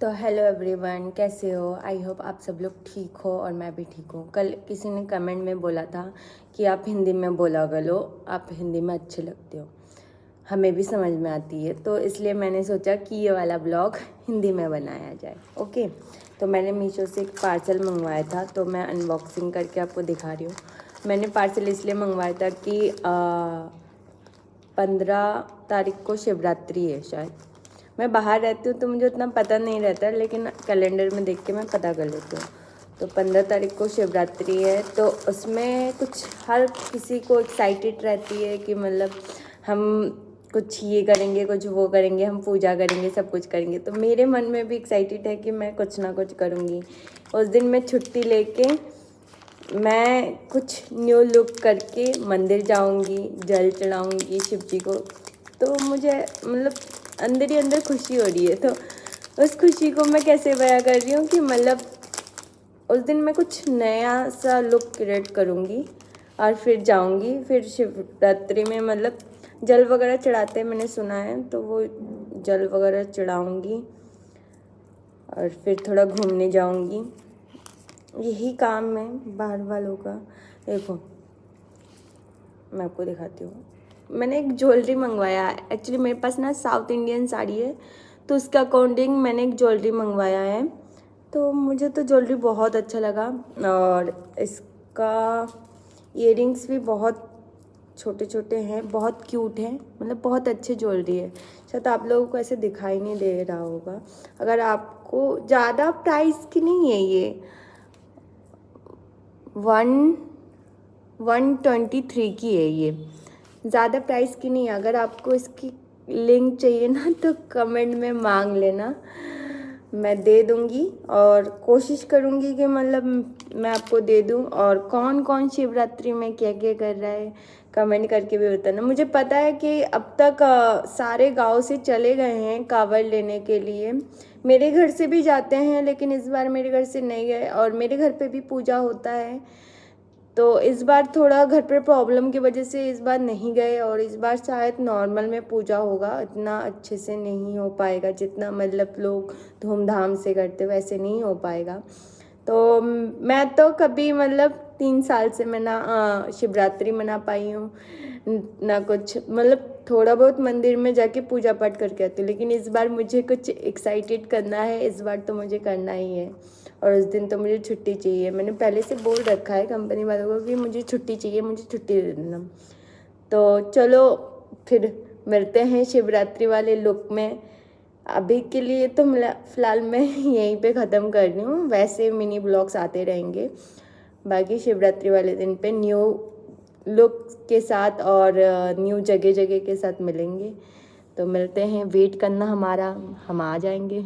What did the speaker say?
तो hello everyone, कैसे हो? आई होप आप सब लोग ठीक हो और मैं भी ठीक हूँ। कल किसी ने कमेंट में बोला था कि आप हिंदी में बोला करो, आप हिंदी में अच्छे लगते हो, हमें भी समझ में आती है। तो इसलिए मैंने सोचा कि ये वाला ब्लॉग हिंदी में बनाया जाए। ओके, तो मैंने मीशो से एक पार्सल मंगवाया था, तो मैं अनबॉक्सिंग करके आपको दिखा रही हूँ। मैंने पार्सल इसलिए मंगवाया था कि 15 तारीख को शिवरात्रि है शायद। मैं बाहर रहती हूँ तो मुझे उतना पता नहीं रहता, लेकिन कैलेंडर में देख के मैं पता कर लेती हूँ। तो 15 तारीख को शिवरात्रि है, तो उसमें कुछ हर किसी को एक्साइटेड रहती है कि मतलब हम कुछ ये करेंगे, कुछ वो करेंगे, हम पूजा करेंगे, सब कुछ करेंगे। तो मेरे मन में भी एक्साइटेड है कि मैं कुछ ना कुछ करूँगी। उस दिन मैं छुट्टी लेके मैं कुछ न्यू लुक करके मंदिर जाऊंगी, जल चढ़ाऊंगी शिव जी को। तो मुझे मतलब अंदर ही अंदर खुशी हो रही है। तो उस खुशी को मैं कैसे बयां कर रही हूँ कि मतलब उस दिन मैं कुछ नया सा लुक क्रिएट करूँगी और फिर जाऊँगी। फिर शिवरात्रि में मतलब जल वगैरह चढ़ाते हैं, मैंने सुना है, तो वो जल वगैरह चढ़ाऊँगी और फिर थोड़ा घूमने जाऊँगी। यही काम है बाहर वालों का। देखो, मैं आपको दिखाती हूँ। मैंने एक ज्वेलरी मंगवाया। एक्चुअली मेरे पास ना साउथ इंडियन साड़ी है, तो उसके अकॉर्डिंग मैंने एक ज्वेलरी मंगवाया है। तो मुझे तो ज्वेलरी बहुत अच्छा लगा, और इसका ईयरिंग्स भी बहुत छोटे छोटे हैं, बहुत क्यूट हैं, मतलब बहुत अच्छी ज्वेलरी है। शायद आप लोगों को ऐसे दिखाई नहीं दे रहा होगा। अगर आपको ज़्यादा प्राइस की नहीं है ये, 123 की है ये, ज़्यादा प्राइस की नहीं है। अगर आपको इसकी लिंक चाहिए ना तो कमेंट में मांग लेना, मैं दे दूँगी। और कोशिश करूँगी कि मतलब मैं आपको दे दूँ। और कौन कौन शिवरात्रि में क्या क्या कर रहा है कमेंट करके भी बताना। मुझे पता है कि अब तक सारे गांव से चले गए हैं कांवड़ लेने के लिए। मेरे घर से भी जाते हैं, लेकिन इस बार मेरे घर से नहीं गए, और मेरे घर पे भी पूजा होता है। तो इस बार थोड़ा घर पर प्रॉब्लम की वजह से इस बार नहीं गए, और इस बार शायद नॉर्मल में पूजा होगा, इतना अच्छे से नहीं हो पाएगा जितना मतलब लोग धूमधाम से करते वैसे नहीं हो पाएगा। तो मैं तो कभी मतलब 3 साल से मैं ना शिवरात्रि मना पाई हूँ ना कुछ, मतलब थोड़ा बहुत मंदिर में जाके पूजा पाठ करके आती हूँ। लेकिन इस बार मुझे कुछ एक्साइटेड करना है, इस बार तो मुझे करना ही है। और उस दिन तो मुझे छुट्टी चाहिए। मैंने पहले से बोल रखा है कंपनी वालों को कि मुझे छुट्टी चाहिए, मुझे छुट्टी दे देना। तो चलो फिर मिलते हैं शिवरात्रि वाले लुक में। अभी के लिए तो फ़िलहाल मैं यहीं पे ख़त्म कर रही हूँ। वैसे मिनी ब्लॉग्स आते रहेंगे, बाकी शिवरात्रि वाले दिन पे न्यू लुक के साथ और न्यू जगह जगह के साथ मिलेंगे। तो मिलते हैं, वेट करना हमारा, हम आ जाएंगे।